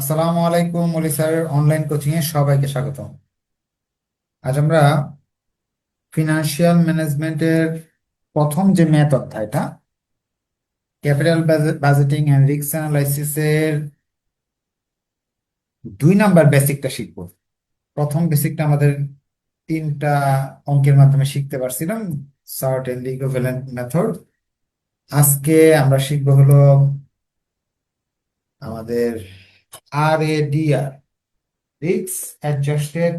আসসালামু আলাইকুম মলি স্যারের অনলাইন কোচিং এ সবাইকে স্বাগত। আজ আমরা ফিনান্সিয়াল ম্যানেজমেন্টের প্রথম যে ম্যাথ অধ্যায়টা, capital budgeting and risk analysis এর 2 নাম্বার বেসিকটা শিখবো। প্রথম বেসিকটা আমাদের 3টা অঙ্কের মাধ্যমে শিখতে পারছিলাম, সর্ট এন্ড ইকুইভ্যালেন্ট মেথড। আজকে আমরা শিখবো হলো আমাদের RADR, রিস্ক অ্যাডজাস্টেড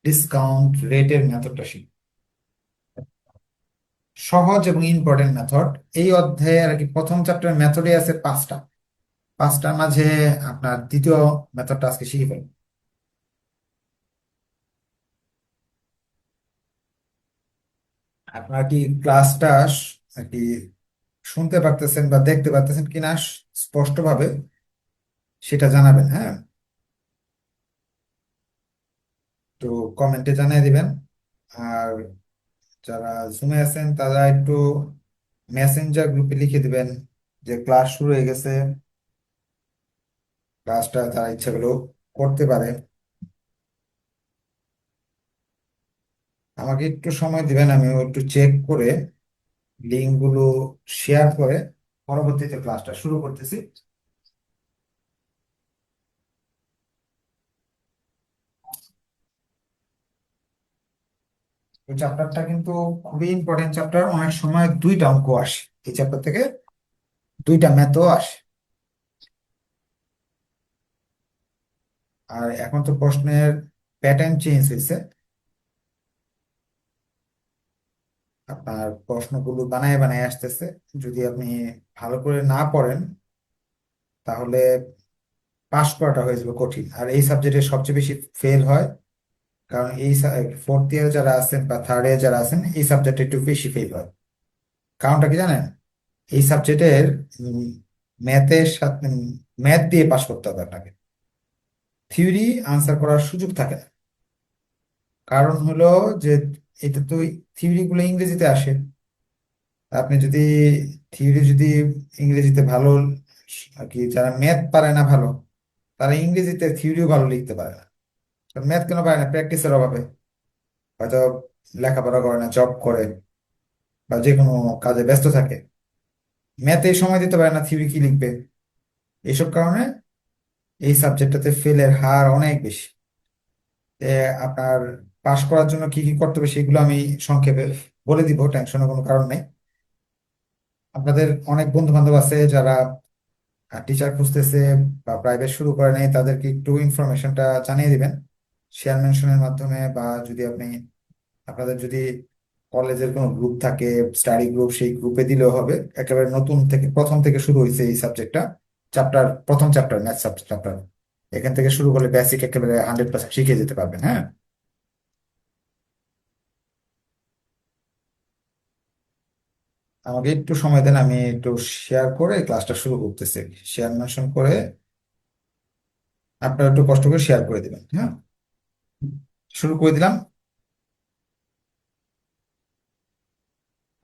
ডিসকাউন্ট রেটের মেথডটা শিখবো। সহজ এবং ইম্পর্টেন্ট মেথড। এই অধ্যায়ে আর কি প্রথম চ্যাপ্টার মেথডে আছে 5টা। 5টার মাঝে আপনার দ্বিতীয় মেথডটা আজকে শিখে ফেলবেন। আপনার কি ক্লাসটা আর কি শুনতে পারতেছেন বা দেখতে পারতেছেন কিনা স্পষ্টভাবে সেটা জানাবেন, হ্যাঁ। তো কমেন্টে জানিয়ে দিবেন। আর যারা জুমে আছেন তারা একটু মেসেঞ্জার গ্রুপে লিখে দিবেন যে ক্লাস শুরু হয়ে গেছে। ক্লাসটা তারা ইচ্ছা করলেও করতে পারে। আমাকে একটু সময় দিবেন, আমিও একটু চেক করে লিঙ্কগুলো শেয়ার করে পরবর্তীতে ক্লাসটা শুরু করতেছি। এই চ্যাপ্টারটা কিন্তু খুবই ইম্পর্টেন্ট চ্যাপ্টার। অনেক সময় 2টা অঙ্ক আসে এই চ্যাপ্টার থেকে, 2টা ম্যাথও আসে। আর এখন তো প্রশ্নের প্যাটার্ন চেঞ্জ হয়েছে। আপনার প্রশ্নগুলো বানায় বানায় আসতেছে। যদি আপনি ভালো করে না পড়েন তাহলে পাস করাটা হয়ে যাবে কঠিন। আর এই সাবজেক্টে সবচেয়ে বেশি ফেল হয়, কারণ এই ফোর্থ ইয়ার যারা আছেন বা থার্ড ইয়ার যারা আছেন এই সাবজেক্টে একটু বেশি ফেল হয়। কারণটা কি জানেন? এই সাবজেক্টের ম্যাথের সাথে ম্যাথ দিয়ে পাশ করতে হবে আপনাকে। থিওরি আনসার করার সুযোগ থাকে না। কারণ হলো যে এটা তো থিওরি গুলো ইংরেজিতে আসে। আপনি যদি থিওরি যদি ইংরেজিতে ভালো, আর কি যারা ম্যাথ পারে না ভালো, তারা ইংরেজিতে থিওরিও ভালো লিখতে পারে না। ম্যাথ কেন পারে না? প্র্যাকটিসের অভাবে। হয়তো লেখাপড়া করে না, জব করে বা যে কোনো কাজে ব্যস্ত থাকে, ম্যাথে সময় দিতে পারে না, থিওরি কি লিখবে? এইসব কারণে এই সাবজেক্টটাতে ফেলের হার অনেক বেশি। এ, আপনার পাশ করার জন্য কি কি করতে হবে সেগুলো আমি সংক্ষেপে বলে দিব, টেনশনের কোনো কারণ নেই। আপনাদের অনেক বন্ধু বান্ধব আছে যারা টিচার খুঁজতেছে বা প্রাইভেট শুরু করে নাই, তাদেরকে একটু ইনফরমেশনটা জানিয়ে দিবেন শেয়ার মেনশনের মাধ্যমে। বা যদি আপনি আপনাদের যদি কলেজের কোনো গ্রুপ থাকে, স্টাডি গ্রুপ, সেই গ্রুপে দিলেও হবে। একেবারে নতুন থেকে প্রথম থেকে শুরু হয়েছে এই সাবজেক্টটা, প্রথম চ্যাপ্টার ম্যাথ চ্যাপ্টার। এখান থেকে শুরু করলে বেসিক একেবারে 100% শিখে যেতে পারবেন, হ্যাঁ। আমাকে একটু সময় দেন, আমি একটু শেয়ার করে ক্লাসটা শুরু করতেছি। শেয়ার মেনশন করে আপনারা একটু কষ্ট করে শেয়ার করে দিবেন, হ্যাঁ। শুরু করে দিলাম।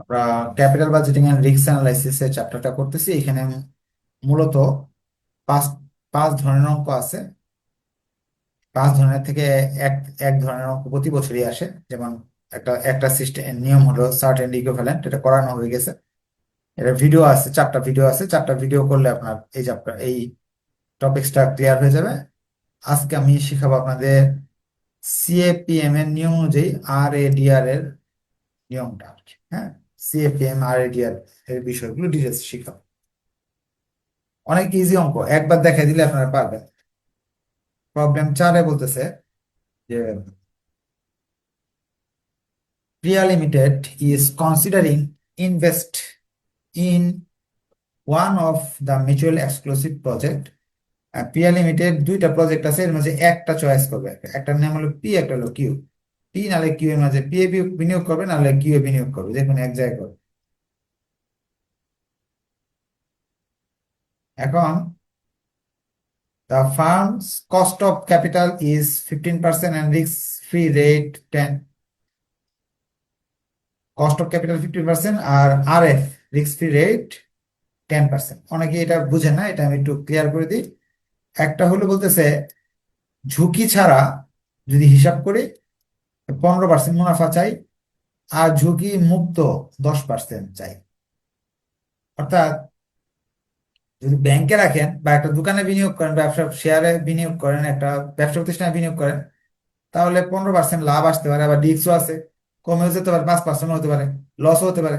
আমরা capital budgeting and risk analysis এর চ্যাপ্টারটা করতেছি। এখানে মূলত পাঁচ পাঁচ ধরনের অঙ্ক আছে। 5 ধরনের থেকে এক এক ধরনের অঙ্ক প্রতি বছরই আসে। যেমন একটা একটা সিস্টেম নিয়ম হলো সার্ট এন্ড ইকুইভ্যালেন্ট, এটা করানো হয়ে গেছে। এটা ভিডিও আছে, 4টা ভিডিও আছে। 4টা ভিডিও করলে আপনার এই চ্যাপ্টার এই টপিক্সটা ক্লিয়ার হয়ে যাবে। আজকে আমি শিখাবো আপনাদের সিএপিএম এর নিয়ম অনুযায়ী RADR এর নিয়মটা আর কি, হ্যাঁ। সিএপিএম RADR এর বিষয়গুলো ডিটেলস শিখাবো। অনেক ইজি অঙ্ক, একবার দেখাই দিলে আপনারা পারবেন। প্রবলেম 4-এ বলতেছে যে Priya limited is considering invest in one of the mutual exclusive project. Priya limited 2টা প্রজেক্ট আছে, এর মাঝে একটা চয়েস করবে। একটার নাম হলো পি, একটা হলো কিউ। পি নাহলে কিউ এর মাঝে পি এ বিনিয়োগ করবে, নাহলে কিউ এ বিনিয়োগ করবে, যে কোনো এক জায়গায় করবে। এখন the firm's cost of capital is 15% and risk-free rate 10. Cost of capital 15% R RF risk-free rate 10%। অনেকে এটা বুঝে না, এটা আমি একটু ক্লিয়ার করে দিই। একটা হলো বলতেছে ঝুঁকি ছাড়া যদি হিসাব করি 15% মুনাফা চাই, আর ঝুঁকি মুক্ত 10% চাই। অর্থাৎ যদি ব্যাংকে রাখেন বা একটা দোকানে বিনিয়োগ করেন, ব্যবসা শেয়ারে বিনিয়োগ করেন, একটা ব্যবসা প্রতিষ্ঠানে বিনিয়োগ করেন, তাহলে 15% লাভ আসতে পারে, আবার রিস্কও আছে, কমেও যেতে পারে, 5% হতে পারে, লসও হতে পারে।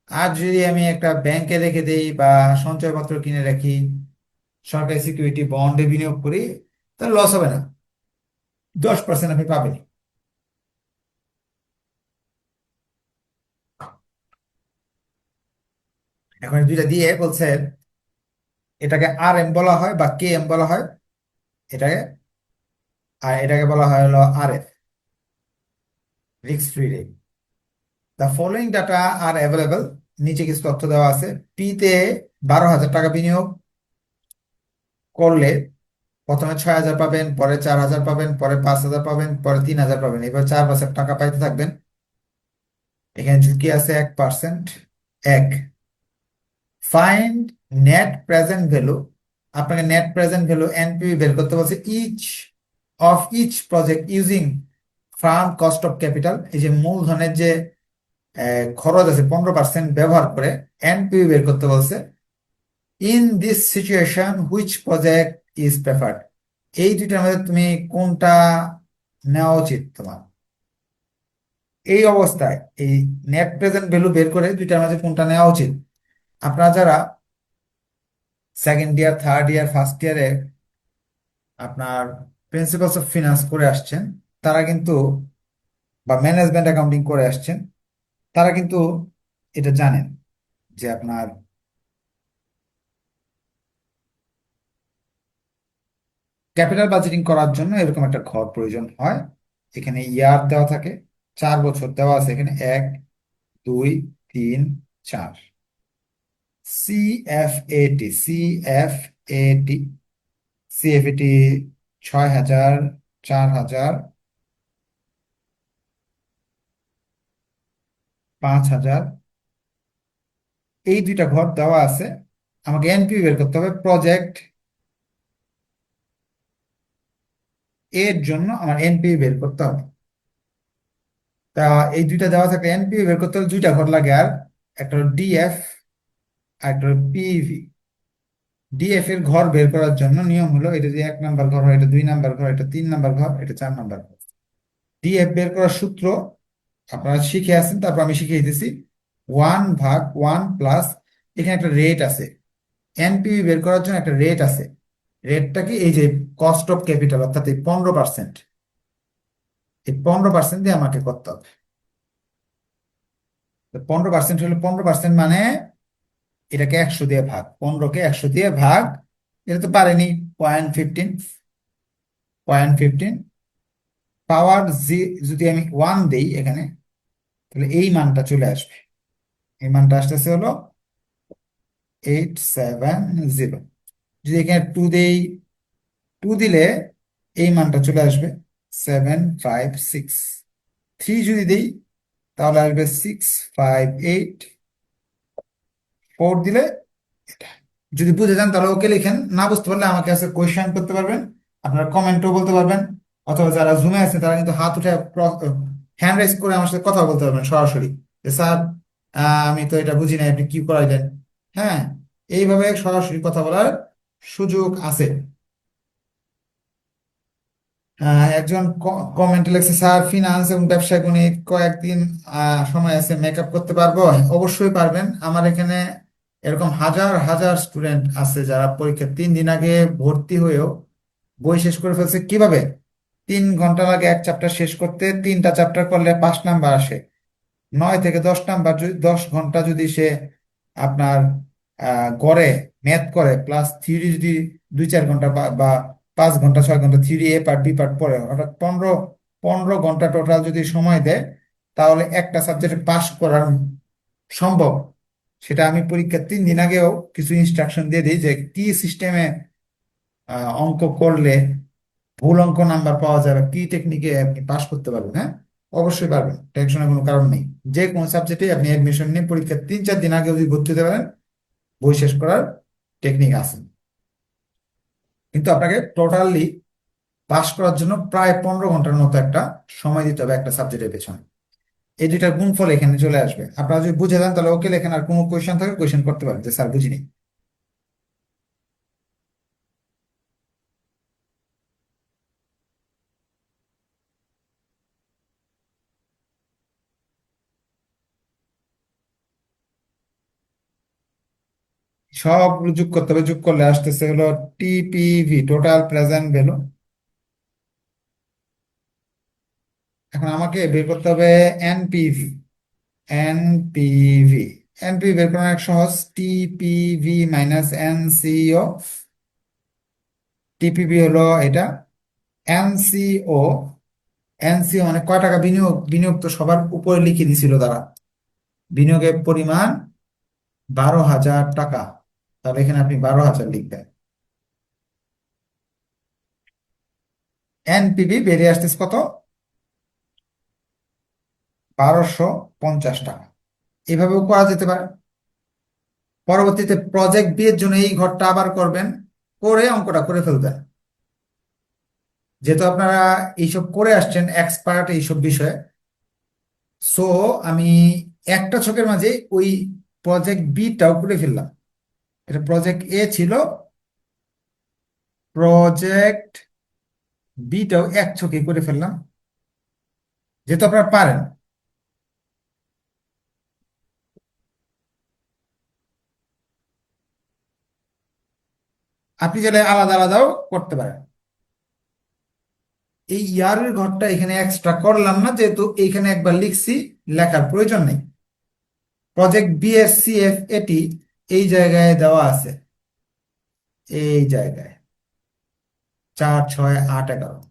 আর যদি আমি একটা ব্যাংকে রেখে দেই বা সঞ্চয়পত্র কিনে রাখি, সরকারি সিকিউরিটি বন্ডে বিনিয়োগ করি, তাহলে লস হবে না, 10% আপনি পাবেন। এখন এই দুইটা দিয়ে বলছে এটাকে আর এম বলা হয় বা কে এম বলা হয় এটাকে, আর এটাকে বলা হয় হলো R F, risk free rate. The following data are available, নিচে কিছু তথ্য দেওয়া আছে। পি তে 12,000 টাকা বিনিয়োগ করলে প্রথমে 6,000 পাবেন, পরে 4,000 পাবেন, পরে 5,000 পাবেন, পরে 3,000 পাবেন, এবার 4 বছর টাকা পাইতে থাকবেন। এখানে ঝুঁকি আছে 1%। এক, ফাইন্ড নেট প্রেজেন্ট ভ্যালু, আপনাকে নেট প্রেজেন্ট ভ্যালু এনপিভি বের করতে বলছে each project using firm cost of capital, এই যে মূলধনের যে খরচ আছে 15% ব্যবহার করে এনপিভি বের করতে বলছে। In this situation which project is preferred, এই দুইটার মধ্যে তুমি কোনটা নেওয়া উচিত তোমার? এই অবস্থায় এই নেট প্রেজেন্ট ভ্যালু বের করে দুইটার মাঝে কোনটা নেওয়া উচিত? আপনারা যারা second year, third year, first ইয়ারে আপনার প্রিন্সিপালস অফ ফিনান্স করে আসছেন, তারা কিন্তু, বা ম্যানেজমেন্ট অ্যাকাউন্টিং করে আসছেন, তারা কিন্তু এটা জানেন যে আপনার ক্যাপিটাল বাজেটিং করার জন্য এরকম একটা ঘর প্রয়োজন হয়। এখানে ইয়ার দেওয়া থাকে, 4 বছর দেওয়া আছে এখানে, 1, 2, 3, 4। সিএফএটি, সিএফএটি 6,000, 4,000, 5,000, এই দুইটা ঘর দেওয়া আছে। আমাকে এনপিভি বের করতে হবে। প্রজেক্ট এর জন্য আমার এনপিভি বের করতে হবে। তা এই দুইটা দেওয়া থাকলে এনপিভি বের করতে হলে দুইটা ঘর লাগে, আর একটা হলো ডিএফ আর একটা হলো পিভি। ডিএফ এর ঘর বের করার জন্য নিয়ম হলো, এটা যে 1 নাম্বার ঘর হয়, এটা 2 নাম্বার ঘর, এটা 3 নাম্বার ঘর, এটা 4 নাম্বার ঘর। ডিএফ বের করার সূত্র আপনারা শিখে আছেন, তারপর আমি শিখিয়ে দিতেছি। 1/1 প্লাস, এখানে একটা রেট আছে, এনপিভি বের করার জন্য একটা রেট আছে। রেটটা কি? এই যে কস্ট অফ ক্যাপিটাল, অর্থাৎ এই 15%, এই 15% দিয়ে আমাকে করতে হবে। 15% হলে 15% মানে এটাকে 100 দিয়ে ভাগ, 15কে 100 দিয়ে ভাগ, এটা তো পারেনি, 0.15, 0.15 পাওয়ার জি, যদি আমি 1 দেই এখানে, তাহলে এই মানটা চলে আসবে। এই মানটা আসতেছে হলো 870। যদি এখানে 2 দেই, 2 দিলে এই মানটা চলে আসবে 756। 3 যদি দেই তাহলে আসবে 658। 4 দিলে এটা। যদি বুঝে যান তাহলে ওকে লিখেন, না বুঝতে পারলে আমাকে কাছে কোয়েশ্চেন করতে পারবেন, আপনারা কমেন্টও বলতে পারবেন, অথবা যারা জুমে আছে তারা কিন্তু হাত উঠে হ্যান্ড রাইজ করে আমার সাথে কথা বলতে পারবেন সরাসরি, যে স্যার আমি তো এটা বুঝি না, আপনি কি করাইলেন। হ্যাঁ, এইভাবে সরাসরি কথা বলার সুযোগ আছে। একজন কমেন্টে লিখছে, স্যার ফিনান্স এবং ব্যবসায় গণিত কয়েকদিন সময় আছে, মেকআপ করতে পারবো? অবশ্যই পারবেন। আমার এখানে এরকম হাজার হাজার স্টুডেন্ট আছে যারা পরীক্ষা 3 দিন আগে ভর্তি হয়েও বই শেষ করে ফেলছে। কিভাবে? 3 ঘন্টা লাগে এক চ্যাপ্টার শেষ করতে, 3টা চ্যাপ্টার করলে 5 নাম্বার আসে। 9 থেকে 10 নাম্বার, 10 ঘন্টা যদি সে আপনার গড়ে ম্যাথ করে, প্লাস থিওরি যদি 2-4 ঘন্টা বা 5 ঘন্টা 6 ঘন্টা থিওরি এ পার্ট বি পার্ট পড়ে, অর্থাৎ 15 ঘন্টা টোটাল যদি সময় দেয়, তাহলে একটা সাবজেক্টে পাশ করার সম্ভব। সেটা আমি পরীক্ষার 3 দিন আগেও কিছু ইনস্ট্রাকশন দিয়ে দিই যে কি সিস্টেমে অঙ্ক করলে ভুল অঙ্ক নাম্বার পাওয়া যাবে, কি টেকনিকে আপনি পাস করতে পারবেন। হ্যাঁ, অবশ্যই পারবেন, টেনশনের কোনো কারণ নেই। যে কোনো সাবজেক্টে আপনি অ্যাডমিশন নিয়ে পরীক্ষার 3-4 দিন আগে যদি ভর্তি হতে পারেন, বই শেষ করার টেকনিক আছে। কিন্তু আপনাকে টোটালি পাস করার জন্য প্রায় 15 ঘন্টার মতো একটা সময় দিতে হবে একটা সাবজেক্টের পেছনে। এই দুইটার গুণফল এখানে চলে আসবে। আপনারা যদি বুঝে যান তাহলে ওকে লেখেন, আর কোনো কোয়েশ্চেন থাকে কোয়েশ্চেন করতে পারেন যে স্যার বুঝিনি। সবগুলো যোগ করতে হবে, যোগ করলে আসতেছে হলো টিপিভি, টোটাল প্রেজেন্ট ভ্যালু। এখন আমাকে বের করতে হবে এনপিভি। এনপিভি, এনপিভি বের করা অনেক সহজ। TPV minus NCO. টিপিভি হলো এটা। এনসিও, এনসিও মানে কয় টাকা বিনিয়োগ, বিনিয়োগ তো সবার উপরে লিখে দিছিল তারা। বিনিয়োগের পরিমাণ 12,000 টাকা। তাহলে এখানে আপনি 12,000 লিখবেন। এনপিভি বেরিয়ে আসতেছে কত? 1250 টাকা। এভাবেও করা যেতে পারে। পরবর্তীতে প্রজেক্ট বি এর জন্য এই ঘরটা আবার করবেন, করে অঙ্কটা করে ফেলবেন। যেহেতু আপনারা এইসব করে আসছেন, এক্সপার্ট এইসব বিষয়ে, সো আমি একটা ছকের মাঝে ওই প্রজেক্ট বিটাও করে ফেললাম। এটা প্রজেক্ট এ ছিল, প্রজেক্ট বিটাও এক ছকে করে ফেললাম, যেহেতু আপনারা পারেন। আপনি চাইলে আলাদা আলাদাও করতে পারেন। এই ইয়ারের ঘরটা এখানে এক্সট্রা করলাম না, যেহেতু এইখানে একবার লিখছি, লেখার প্রয়োজন নেই। প্রজেক্ট বি এর সিএফ এটি এই জায়গায় দেওয়া আছে, এই জায়গায় 4, 6, 8, 11।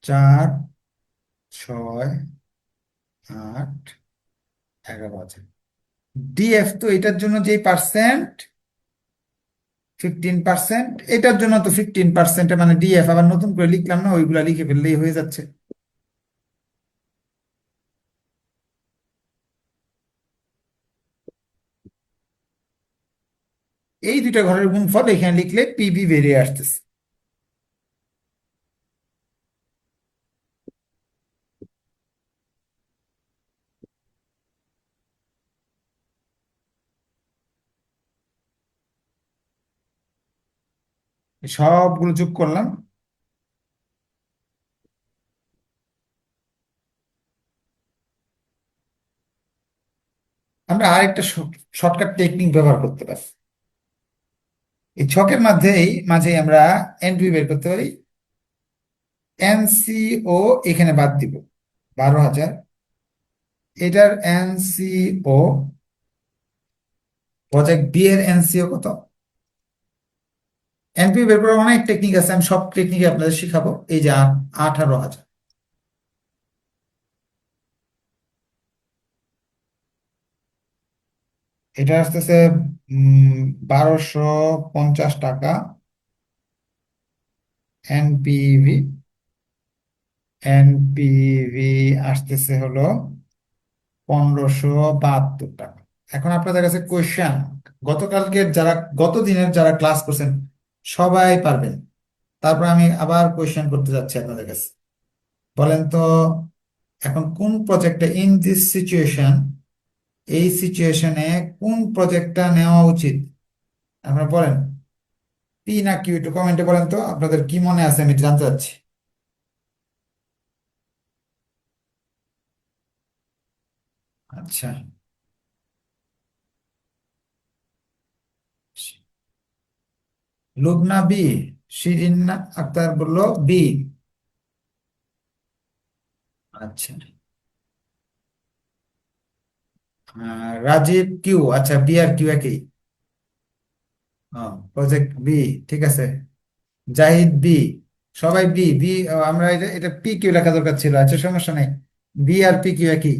4, 6, 8, 11 আছে। ডিএফ তো এটার জন্য যেই পার্সেন্ট, 15%, এটার জন্য তো 15%, মানে ডিএফ আবার নতুন করে লিখলাম না, ওইগুলা লিখে ফেললেই হয়ে যাচ্ছে। এই দুইটা ঘরের গুণফল এখানে লিখলে পিবি বেরিয়ে আসতেছে। সবগুলো যোগ করলাম। আমরা আরেকটা শর্টকাট টেকনিক ব্যবহার করতে পারি। এই ছকের মাঝেই মাঝেই আমরা এনপি বের করতে পারি। এনসিও এখানে বাদ দিব, 12,000। এটার এনসিও, প্রজেক্ট বি এর এনসিও কত? এনপি বের করার অনেক টেকনিক আছে, আমি সব টেকনিক আপনাদের শিখাবো। এই যে 18,000। এটা আসতেছে 1250 টাকা এনপিভি। এনপিভি আসতেছে হলো 1572 টাকা। এখন আপনাদের কাছে কোয়েশ্চেন, গতকালকের যারা, গত দিনের যারা ক্লাস করছেন সবাই পারবেন। তারপর আমি আবার কোয়েশ্চেন করতে যাচ্ছি আপনাদের কাছে। বলেন তো, এখন কোন প্রজেক্টে, ইন দিস সিচুয়েশন, এই সিচুয়েশনে কোন প্রজেক্টটা নেওয়া উচিত? আপনারা বলেন, পি না কিউ, একটু কমেন্টে বলেন তো আপনাদের কি মনে আছে, আমি জানতে চাচ্ছি। আচ্ছা, লুবনা বি, শিরিন আক্তার বললো বি। আচ্ছা, রাজীব কিউ, আচ্ছা বি আর কিউ একই। প্রজেক্ট বি, ঠিক আছে। জাহিদ বি, সবাই বি বি। আমরা এটা এটা পি কিউ লেখা দরকার ছিল, আচ্ছা সমস্যা নেই। বি আর পি কিউ একই।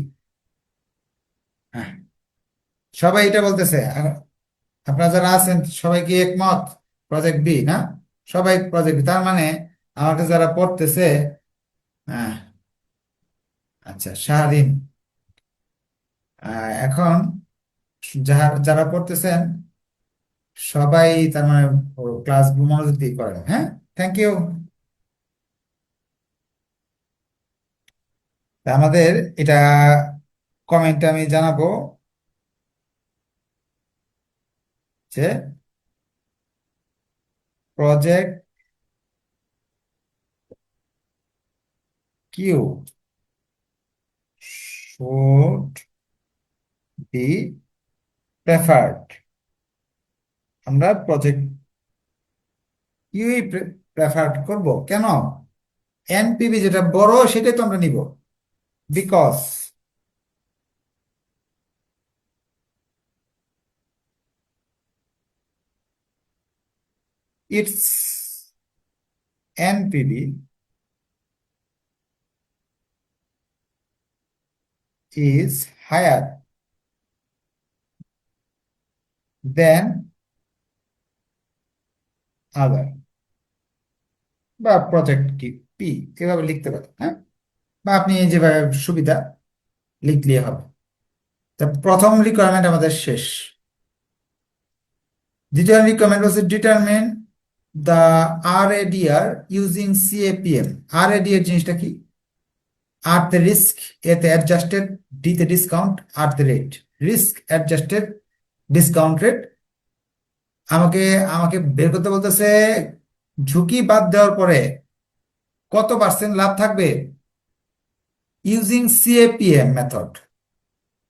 হ্যাঁ, সবাই এটা বলতেছে। আপনারা যারা আছেন সবাই কি একমত? প্রজেক্ট বি না? সবাই প্রজেক্ট বি, তার মানে আমাকে যারা পড়তেছে, হ্যাঁ, আচ্ছা শাহরিন, এখন যারা যারা পড়তেছেন সবাই তার মানে ক্লাস মনোযোগ দিয়ে করেন, হ্যাঁ। Thank you. আমাদের এটা কমেন্টে আমি জানাবো যে project Q should be preferred. আমরা প্রজেক্ট কিউই প্রেফার করব কেন? এনপিভি যেটা বড় সেটাই তো আমরা নিব, because it's NPV is higher than other, বা প্রজেক্ট কি পি, এভাবে লিখতে পারেন, হ্যাঁ। বা আপনি যেভাবে সুবিধা লিখলে হবে। তা প্রথম রিকোয়ারমেন্ট আমাদের শেষ। দ্বিতীয় রিকোয়ারমেন্ট হচ্ছে determine the RADR using CAPM। RADR জিনিসটা কি? আর দ্য রিস্ক, এতে অ্যাডজাস্টেড, ডি তে discount, are the rate, risk adjusted discount rate. আমাকে আমাকে বের করতে বলতেছে ঝুঁকি বাদ দেওয়ার পরে কত পার্সেন্ট লাভ থাকবে ইউজিং CAPM মেথড।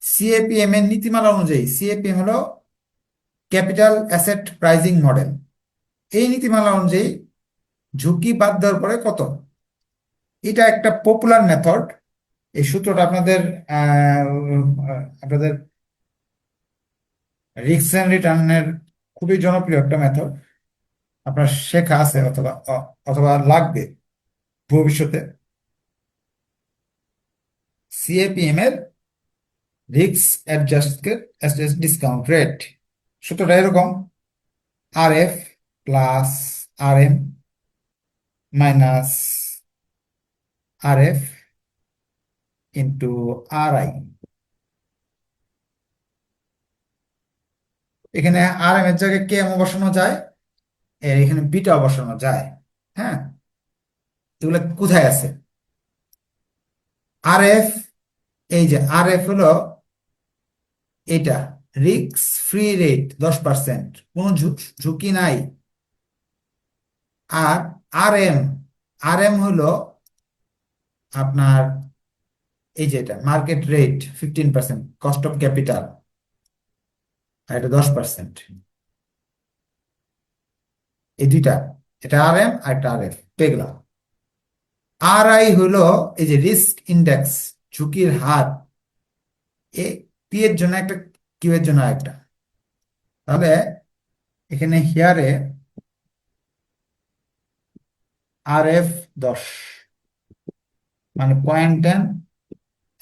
সিএপিএম এর নীতিমালা অনুযায়ী, সিএপিএম হলো ক্যাপিটাল অ্যাসেট প্রাইজিং মডেল। এই নীতিমালা অনুযায়ী ঝুঁকি বাদ দেওয়ার পরে কত, এটা একটা পপুলার মেথড। এই সূত্রটা আপনাদের রিস্ক এন্ড রিটার্নের খুবই জনপ্রিয় একটা মেথড। আপনার শেখা আছে অথবা অথবা লাগবে ভবিষ্যতে। সিএপিএম এর রিস্ক অ্যাডজাস্টেড ডিসকাউন্ট রেট সূত্রটা এরকম: RF plus RM minus RF into RI। এখানে RM এর জায়গায় কেএম বসানো যায়, এর এখানে বিটা বসানো যায়, হ্যাঁ। এগুলো কোথায় আছে? RF, এই যে RF হলো এটা রিস্ক ফ্রি রেট 10%, কোনো ঝুঁকি নাই। আর RM, RM হলো আপনার এই যে এটা market rate 15%, cost of capital, আর এটা 10%। এই দুইটা, এটা RM আর একটা RF পেগলা। RI হলো এই যে রিস্ক ইন্ডেক্স, ঝুঁকির হার। এ পি এর জন্য একটা, কিউ এর জন্য একটা। তাহলে এখানে হিয়ারে RF 10 মানে 0.10,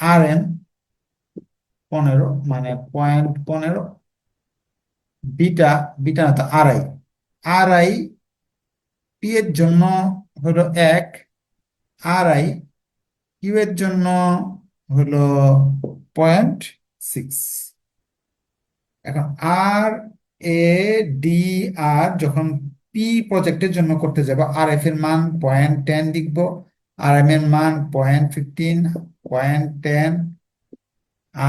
RM 15 মানে 0.15, বিটা, বিটা না তো RI, RI পি এর জন্য হলো 1, RI কিউ এর জন্য হলো 0.6। এখন আর এ ডি আর যখন পি প্রজেক্টের জন্য করতে যাব, RF এর মান 0.10 লিখবো, RM এর মান 0.15, 0.10,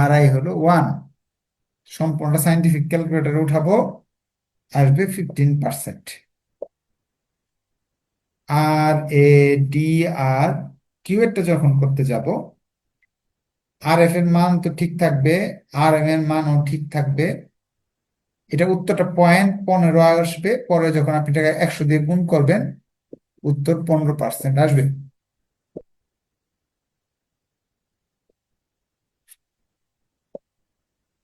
RI হলো 1। সম্পূর্ণ সাইন্টিফিক ক্যালকুলেটরে উঠাবো, আসবে 15%। আর এ ডি আর কিউ এরটা যখন করতে যাব, RF এর মান তো ঠিক থাকবে, RM এর মানও ঠিক থাকবে। এটা উত্তরটা 0.15 আসবে। পরে যখন আপনি এটাকে 100 দিয়ে গুণ করবেন, উত্তর 15% আসবে।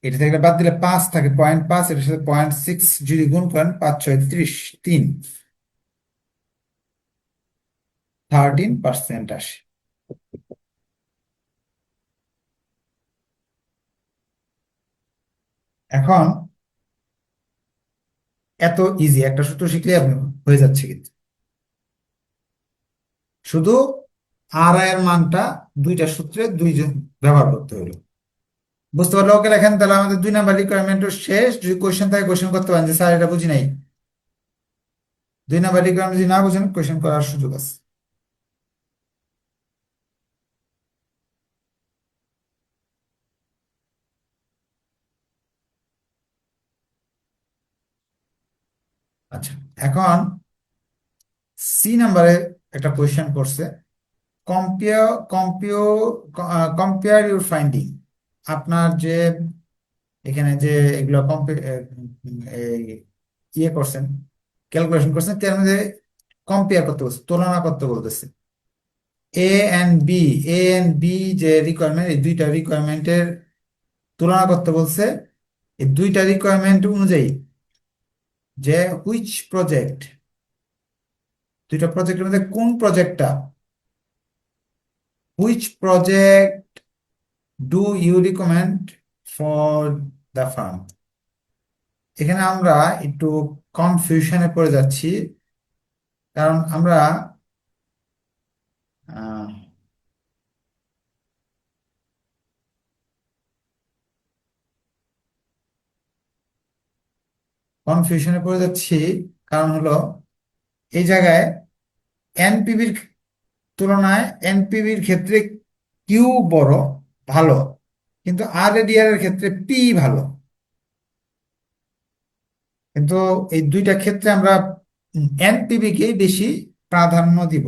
এটা থেকে বাদ দিলে 5 থাকে, 0.5, এটার সাথে 0.6 যদি গুণ করেন, 5 6 30, 3, 13% আসে। এখন এত ইজি একটা সূত্র শিখলে আপনি হয়ে যাচ্ছে, কিন্তু শুধু আর এর মানটা দুইটা সূত্রে দুইজন ব্যবহার করতে হলো। বুঝতে পারলে ওকে লেখেন, তাহলে আমাদের 2 নাম্বার রিকোয়ারমেন্ট শেষ। যদি কোয়েশ্চেন থাকে কোয়েশ্চেন করতে পারেন যে স্যার এটা বুঝি নাই। 2 নাম্বার রিকোয়ারমেন্ট যদি না বুঝেন কোয়েশ্চেন করার সুযোগ আছে। আচ্ছা, এখন C নাম্বারে একটা কোয়েশ্চেন করছে, compare compare compare your finding. আপনার যে এখানে যে এগুলো ইয়ে করছেন, ক্যালকুলেশন করছেন, তার মধ্যে কম্পেয়ার করতে বলছে, তুলনা করতে বলতেছে। A and B, A and B যে রিকোয়ারমেন্ট, এই দুইটা রিকোয়ারমেন্টের তুলনা করতে বলছে। এই দুইটা রিকোয়ারমেন্ট অনুযায়ী যে হুইচ প্রজেক্ট, দুইটা প্রজেক্টের মধ্যে কোন প্রজেক্টটা, which project do you recommend for the firm. এখানে আমরা একটু কনফিউশনে পড়ে যাচ্ছি, কারণ আমরা কনফিউশনে পড়ে যাচ্ছি। কারণ হলো এই জায়গায় এনপিভির তুলনায় এনপিভির ক্ষেত্রে কিউ বড়, ভালো, কিন্তু আর এডিআর এর ক্ষেত্রে পি ভালো। কিন্তু এই দুইটা ক্ষেত্রে আমরা এনপিভি কে বেশি প্রাধান্য দিব।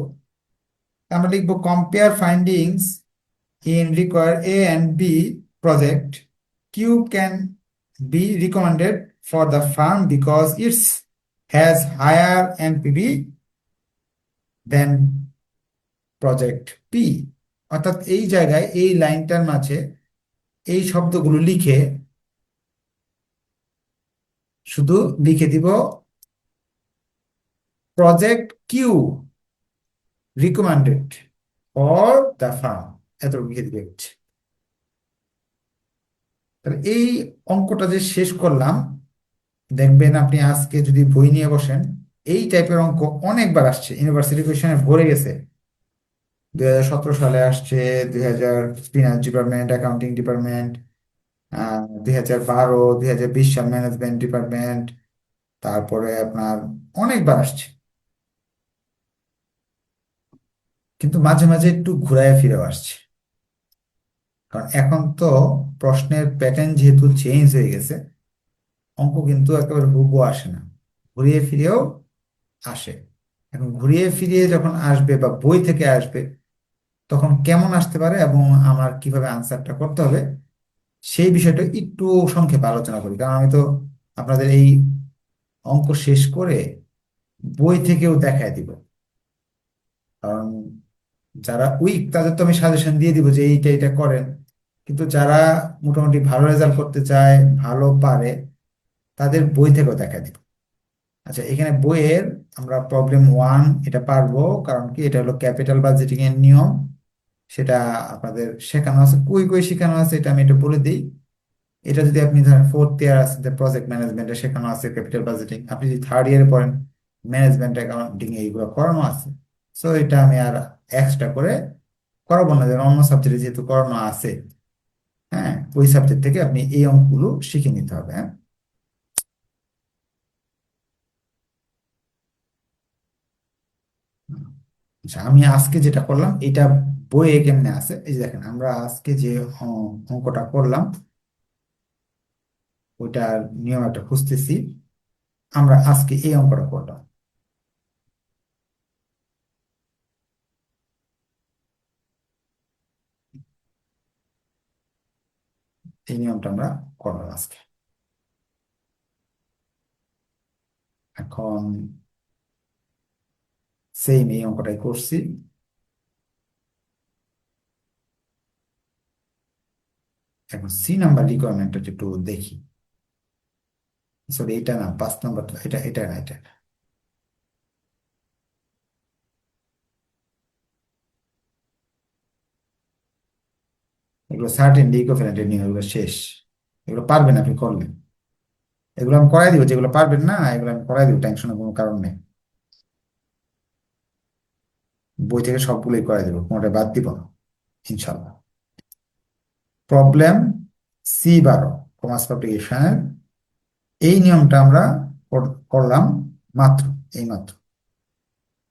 আমরা লিখবো compare findings in require A and B project. Q can be recommended for the firm because it has higher NPV than project P. অর্থাৎ এই জায়গায় এই লাইনটার মাঝে এই শব্দগুলো লিখে শুধু লিখে দিব project queue recommended for the firm, এতটুকু লিখে দিবে হচ্ছে। তাহলে এই অঙ্কটা যে শেষ করলাম, দেখবেন আপনি আজকে যদি বই নিয়ে বসেন, এই টাইপের অঙ্ক অনেকবার আসছে, ইউনিভার্সিটি কোয়েশনে ভরে গেছে। 2017 সালে আসছে, 2000 ফিনান্স ডিপার্টমেন্ট, অ্যাকাউন্টিং ডিপার্টমেন্ট, 2012, 2020 সাল ম্যানেজমেন্ট ডিপার্টমেন্ট, তারপরে আপনার অনেকবার আসছে। কিন্তু মাঝে মাঝে একটু ঘুরায় ফিরেও আসছে, কারণ এখন তো প্রশ্নের প্যাটার্ন যেহেতু চেঞ্জ হয়ে গেছে, অঙ্ক কিন্তু একেবারে হুবহু আসে না, ঘুরিয়ে ফিরেও আসে। এখন ঘুরিয়ে ফিরিয়ে যখন আসবে বা বই থেকে আসবে, তখন কেমন আসতে পারে এবং আমার কিভাবে আনসারটা করতে হবে সেই বিষয়টা একটু সংক্ষেপে আলোচনা করি। কারণ আমি তো আপনাদের এই অঙ্ক শেষ করে বই থেকেও দেখায় দিব। কারণ যারা উইক তাদের তো আমি সাজেশন দিয়ে দিব যে এইটা এটা করেন, কিন্তু যারা মোটামুটি ভালো রেজাল্ট করতে চায়, ভালো পারে, তাদের বই থেকেও দেখায় দিব। আচ্ছা, এখানে বইয়ের আমরা প্রবলেম 1 এটা পারবো, কারণ কি এটা হলো ক্যাপিটাল বাজেটিং এর নিয়ম। সেটা আপনাদের শেখানো আছে, কই কই শেখানো আছে এটা আমি এটা বলে দিই। এটা যদি আপনি ধরেন 4th ইয়ার আছে, প্রজেক্ট ম্যানেজমেন্টে শেখানো আছে ক্যাপিটাল বাজেটিং, আপনি যদি 3rd ইয়ারে পড়েন ম্যানেজমেন্ট অ্যাকাউন্টিং এইগুলো করানো আছে। সো এটা আমি আর এক্সট্রা করে করাবো না, যেন অন্য সাবজেক্টে যেহেতু করানো আছে। হ্যাঁ, ওই সাবজেক্ট থেকে আপনি এই অঙ্কগুলো শিখে নিতে হবে। হ্যাঁ, আচ্ছা, আমি আজকে যেটা করলাম এটা বইয়ে কেমনে আছে, এই যে দেখেন, আমরা আজকে যে অঙ্কটা করলাম ওইটার নিয়ম একটা খুঁজতেছি। আমরা আজকে এই অঙ্কটা করলাম, এই নিয়মটা আমরা করলাম আজকে। এখন সেম এই অঙ্কটাই করছি। এখন C নাম্বার রিকোয়ারমেন্টটা একটু দেখি। সরি, এটা না, 5 নাম্বার, এটা এটা না, এটা না। এগুলো সার্টেনলি ইকোফ্রেন্ডের নিয়ম, এগুলো শেষ। এগুলো পারবেন আপনি করলেন, এগুলো আমি করাই দিব। যেগুলো পারবেন না এগুলো আমি করাই দিব, টেনশনের কোনো কারণ নেই। বই থেকে সবগুলোই করাই দেবো, কোনোটা বাদ দিব না ইনশাল্লাহ। প্রবলেম C12 কমার্স পাবলিকেশনের এই নিয়মটা আমরা করলাম মাত্র, এই মাত্র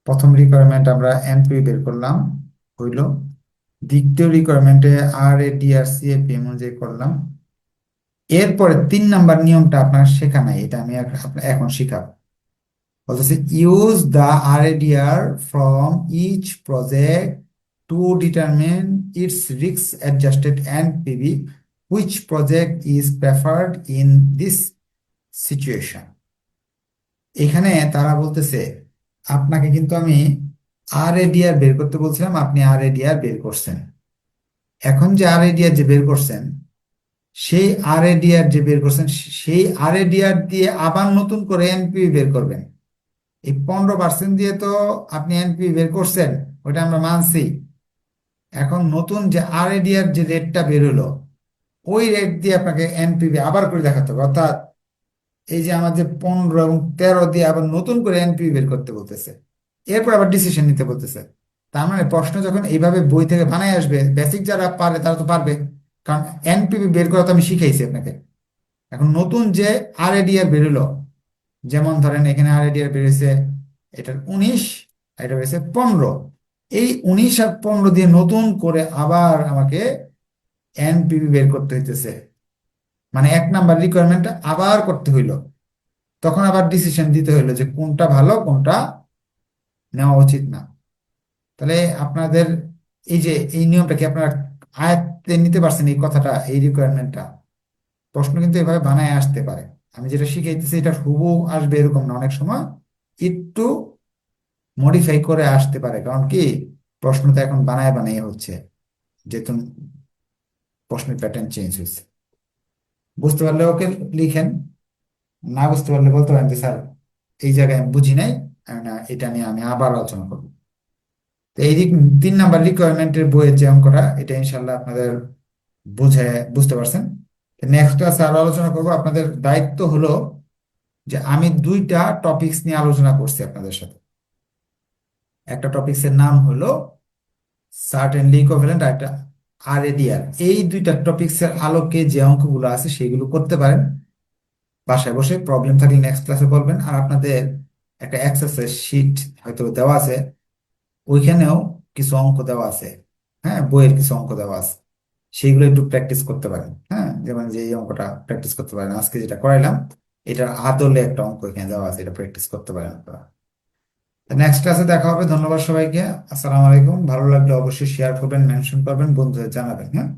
প্রথম রিকোয়ারমেন্ট আমরা এনপি বের করলাম, হইল। দ্বিতীয় রিকোয়ারমেন্টে R A D R C A P অনুযায়ী করলাম। এরপরে 3 নাম্বার নিয়মটা আপনার শেখা নাই, এটা আমি এখন শিখাবো। বলতেছে use the RADR from each project to determine its risk adjusted NPV, which project is preferred in this situation. এখানে তারা বলতেছে আপনাকে কিন্তু আমি আরএডিআর বের করতে বলছিলাম, আপনি আরএডিআর বের করছেন। এখন যে আরএডিআর যে বের করছেন, সেই আরএডিআর যে বের করছেন, সেই আরএডিআর দিয়ে আবার নতুন করে এনপিভি বের করবেন। এই 15% দিয়ে তো আপনি এনপি বের করছেন, ওটা আমরা মানছি। এখন নতুন যে আরএডিআর যে রেটটা বের হলো, ওই রেট দিয়ে আপনাকে এনপিভি আবার করে দেখাতে হবে। অর্থাৎ এই যে আমাদের 15 এবং 13 দিয়ে আবার নতুন করে এনপিভি বের করতে বলতেছে, এরপর আবার ডিসিশন নিতে বলতেছে। তার মানে প্রশ্ন যখন এইভাবে বই থেকে বানায় আসবে, বেসিক যারা পারে তারা তো পারবে, কারণ এনপিভি বের করা তো আমি শিখাইছি আপনাকে। এখন নতুন যে আরএডিআর বেরোলো, যেমন ধরেন এখানে আরএডিআর বেরিয়েছে এটার 19, এটা বেরিয়েছে 15। এই 19 আর 15 দিয়ে নতুন করে আবার আমাকে এনপিভি বের করতে হইতেছে, মানে 1 নাম্বার রিকোয়ারমেন্টটা আবার করতে হইলো। তখন আবার ডিসিশন দিতে হইলো যে কোনটা ভালো, কোনটা নেওয়া উচিত না। তাহলে আপনাদের এই যে এই নিয়মটা কি আপনারা আয়ত্তে নিতে পারছেন? এই কথাটা, এই রিকোয়ারমেন্টটা প্রশ্ন কিন্তু এভাবে বানায় আসতে পারে। আমি যেটা শিখাইতেছি এটা হুবহু আসবে এরকম না, অনেক সময় একটু মডিফাই করে আসতে পারে। কারণ কি, প্রশ্ন তো এখন বানায় বানাই হচ্ছে, যেহেতু প্রশ্নের প্যাটার্ন চেঞ্জ হয়েছে। বুঝতে পারলে ওকে লিখেন, না বুঝতে পারলে বলতে পারেন যে স্যার এই জায়গায় আমি বুঝি নাই, আমি না এটা নিয়ে আমি আবার আলোচনা করবো। তো এই 3 নাম্বার রিকোয়ারমেন্টের বইয়ের যে অঙ্কটা, এটা ইনশাল্লাহ আপনাদের বুঝে বুঝতে পারছেন। নেক্সট ক্লাসে আরো আলোচনা করবো। আপনাদের দায়িত্ব হলো যে আমি 2টা টপিকস নিয়ে আলোচনা করছি আপনাদের সাথে। একটা টপিক্সের নাম হলো সার্টেনলি ইকুইভ্যালেন্ট, আর একটা আরএডিআর। এই 2টা টপিক্সের আলোকে যে অঙ্কগুলো আছে সেগুলো করতে পারেন। বাসায় বসে প্রবলেম থাকলে নেক্সট ক্লাসে বলবেন। আর আপনাদের একটা এক্সারসাইজ শিট হয়তো দেওয়া আছে, ওইখানেও কিছু অঙ্ক দেওয়া আছে। হ্যাঁ, বইয়ের কিছু অঙ্ক দেওয়া আছে, সেইগুলো একটু প্র্যাকটিস করতে পারেন। হ্যাঁ, যেমন যে এই অঙ্কটা প্র্যাকটিস করতে পারেন, আজকে যেটা করাইলাম এটার আদলে একটা অঙ্ক এখানে দেওয়া আছে, এটা প্র্যাকটিস করতে পারেন আপনারা। নেক্সট ক্লাসে দেখা হবে। ধন্যবাদ সবাইকে। আসসালামু আলাইকুম। ভালো লাগলে অবশ্যই শেয়ার করবেন, মেনশন করবেন, বন্ধুদের জানাবেন। হ্যাঁ।